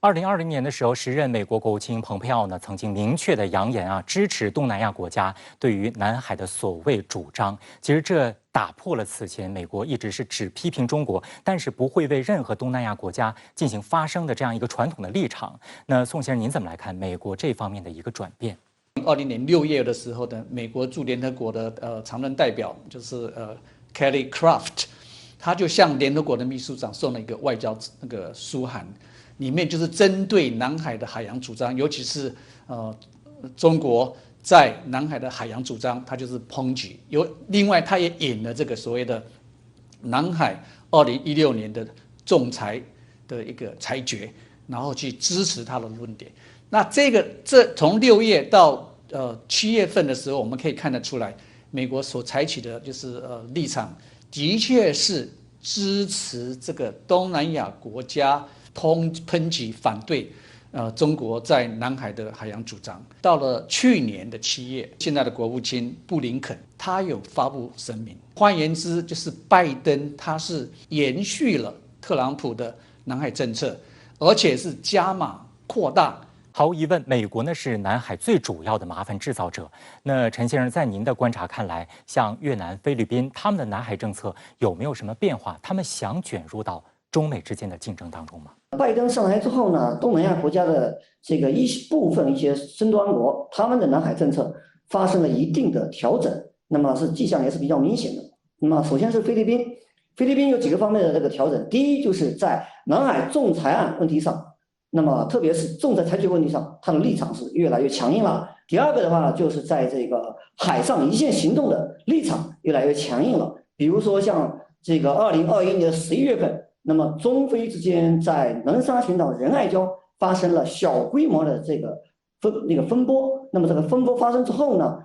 2020年的时候，时任美国国务卿蓬佩奥呢曾经明确的扬言支持东南亚国家对于南海的所谓主张。其实这打破了此前美国一直是只批评中国，但是不会为任何东南亚国家进行发声的这样一个传统的立场。那宋先生，您怎么来看美国这方面的一个转变？2020年6月的时候呢，美国驻联合国的常任代表就是Kelly Craft， 他就向联合国的秘书长送了一个外交书函。里面就是针对南海的海洋主张，尤其是中国在南海的海洋主张，它就是抨击。另外，他也引了这个所谓的南海2016年的仲裁的一个裁决，然后去支持他的论点。那这从6月到7月份的时候，我们可以看得出来，美国所采取的就是立场，的确是支持这个东南亚国家。抨击反对中国在南海的海洋主张。到了去年的7月，现在的国务卿布林肯他有发布声明，换言之就是拜登他是延续了特朗普的南海政策，而且是加码扩大。毫无疑问，美国呢是南海最主要的麻烦制造者。那陈先生，在您的观察看来，像越南、菲律宾他们的南海政策有没有什么变化？他们想卷入到中美之间的竞争当中吗？拜登上台之后呢，东南亚国家的这个一些争端国，他们的南海政策发生了一定的调整，那么是迹象也是比较明显的。那么首先是菲律宾，菲律宾有几个方面的这个调整。第一，就是在南海仲裁案问题上，那么特别是仲裁裁决问题上，它的立场是越来越强硬了。第二个的话，就是在这个海上一线行动的立场越来越强硬了。比如说像这个2021年11月份。那么中菲之间在能沙群岛仁爱礁发生了小规模的这个风波。那么这个风波发生之后呢，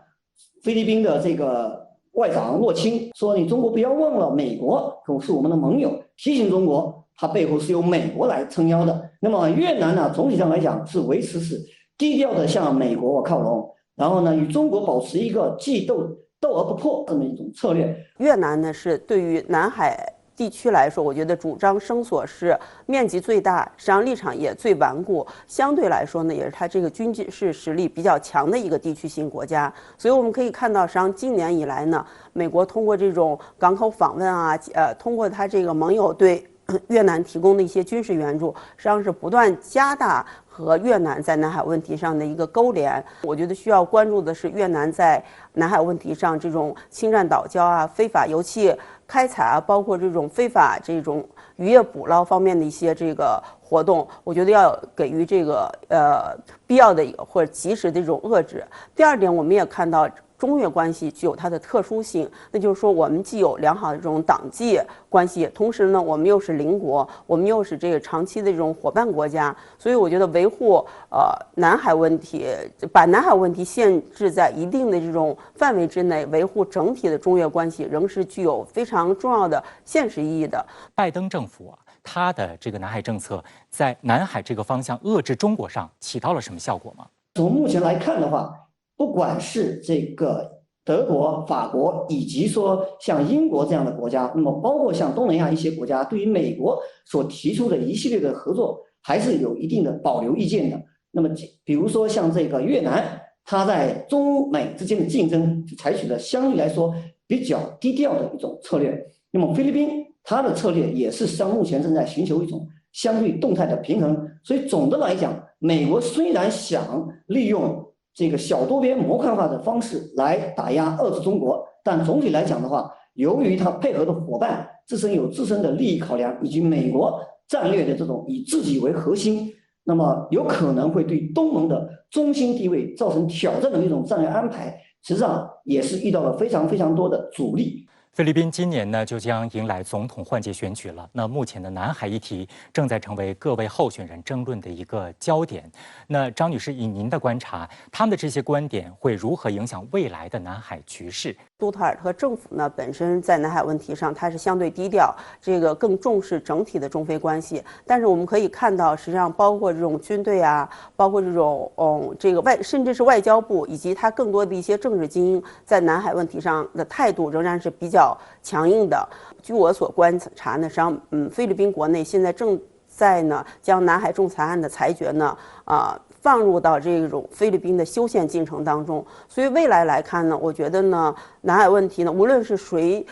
菲律宾的这个外长洛钦说：“你中国不要忘了，美国可是我们的盟友，提醒中国，它背后是由美国来撑腰的。”那么越南呢，总体上来讲是维持是低调的向美国靠拢，然后呢与中国保持一个既斗而不破这么一种策略。越南呢是对于南海地区来说，我觉得主张声索是面积最大，实际上立场也最顽固，相对来说呢，也是它这个军事实力比较强的一个地区性国家。所以我们可以看到，实际上今年以来呢，美国通过这种港口访问通过它这个盟友对越南提供的一些军事援助，实际上是不断加大和越南在南海问题上的一个勾连。我觉得需要关注的是越南在南海问题上这种侵占岛礁非法油气开采包括这种非法这种渔业捕捞方面的一些这个活动，我觉得要给予这个必要的或者及时的这种遏制。第二点，我们也看到中越关系具有它的特殊性，那就是说我们既有良好的这种党际关系，同时呢我们又是邻国，我们又是这个长期的这种伙伴国家，所以我觉得维护南海问题，把南海问题限制在一定的这种范围之内，维护整体的中越关系仍是具有非常重要的现实意义的。拜登政府他的这个南海政策在南海这个方向遏制中国上起到了什么效果吗？从目前来看的话，不管是这个德国、法国，以及说像英国这样的国家，那么包括像东南亚一些国家，对于美国所提出的一系列的合作，还是有一定的保留意见的。那么，比如说像这个越南，它在中美之间的竞争采取了相对来说比较低调的一种策略。那么菲律宾，它的策略也是目前正在寻求一种相对动态的平衡。所以总的来讲，美国虽然想利用这个小多边模块化的方式来打压遏制中国，但总体来讲的话，由于它配合的伙伴自身有自身的利益考量，以及美国战略的这种以自己为核心，那么有可能会对东盟的中心地位造成挑战的一种战略安排，实际上也是遇到了非常非常多的阻力。菲律宾今年呢就将迎来总统换届选举了。那目前的南海议题正在成为各位候选人争论的一个焦点。那张女士，以您的观察，他们的这些观点会如何影响未来的南海局势？杜特尔特政府呢本身在南海问题上它是相对低调，这个更重视整体的中非关系。但是我们可以看到，实际上包括这种军队包括这种这个甚至是外交部以及它更多的一些政治精英，在南海问题上的态度仍然是比较强硬的。据我所观察呢，实际上菲律宾国内现在正再呢将南海仲裁案的裁决呢放入到这种菲律宾的修宪进程当中。所以未来来看呢，我觉得呢，南海问题呢，无论是谁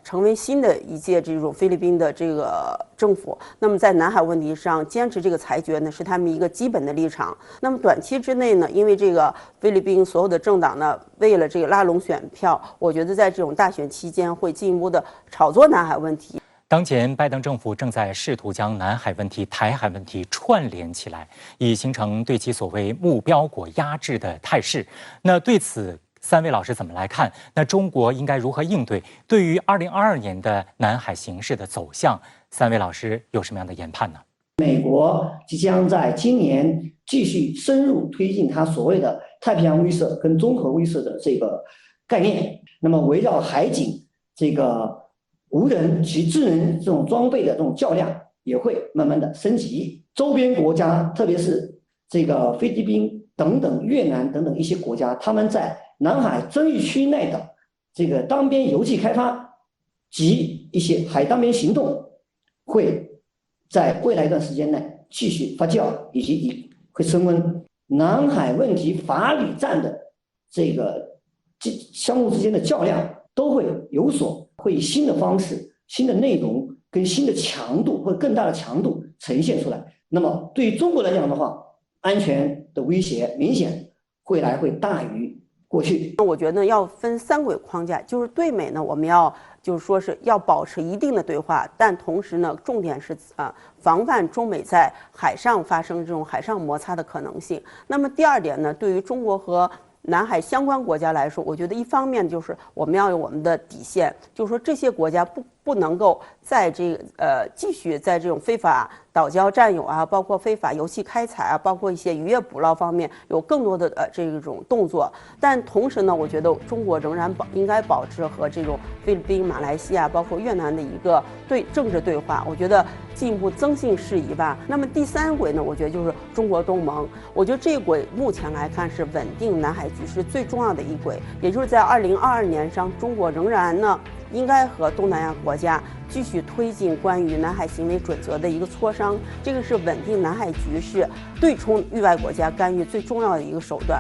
成为新的一届这种菲律宾的这个政府，那么在南海问题上坚持这个裁决呢，是他们一个基本的立场。那么短期之内呢，因为这个菲律宾所有的政党呢，为了这个拉拢选票，我觉得在这种大选期间会进一步的炒作南海问题。当前，拜登政府正在试图将南海问题、台海问题串联起来，以形成对其所谓目标国压制的态势。那对此，三位老师怎么来看？那中国应该如何应对？对于2022年的南海形势的走向，三位老师有什么样的研判呢？美国即将在今年继续深入推进它所谓的太平洋威慑跟综合威慑的这个概念。那么，围绕海警这个无人及智能这种装备的这种较量也会慢慢的升级。周边国家，特别是这个菲律宾等等、越南等等一些国家，他们在南海争议区内的这个单边游击开发及一些海单边行动，会在未来一段时间内继续发酵，以及会升温。南海问题法理战的这个相互之间的较量都会会以新的方式、新的内容跟新的强度或更大的强度呈现出来。那么对于中国来讲的话，安全的威胁明显会大于过去。我觉得要分三轨框架，就是对美呢，我们就是说是要保持一定的对话，但同时呢，重点是防范中美在海上发生这种海上摩擦的可能性。那么第二点呢，对于中国和南海相关国家来说，我觉得一方面就是我们要有我们的底线，就是说这些国家不能够在继续在这种非法岛礁占有啊，包括非法油气开采啊，包括一些渔业捕捞方面有更多的这种动作。但同时呢，我觉得中国仍然应该保持和这种菲律宾、马来西亚包括越南的一个政治对话，我觉得进一步增信事宜吧。那么第三轨呢，我觉得就是中国东盟，我觉得这一轨目前来看是稳定南海局势最重要的一轨，也就是在2022年上，中国仍然呢应该和东南亚国家继续推进关于南海行为准则的一个磋商，这个是稳定南海局势、对冲域外国家干预最重要的一个手段。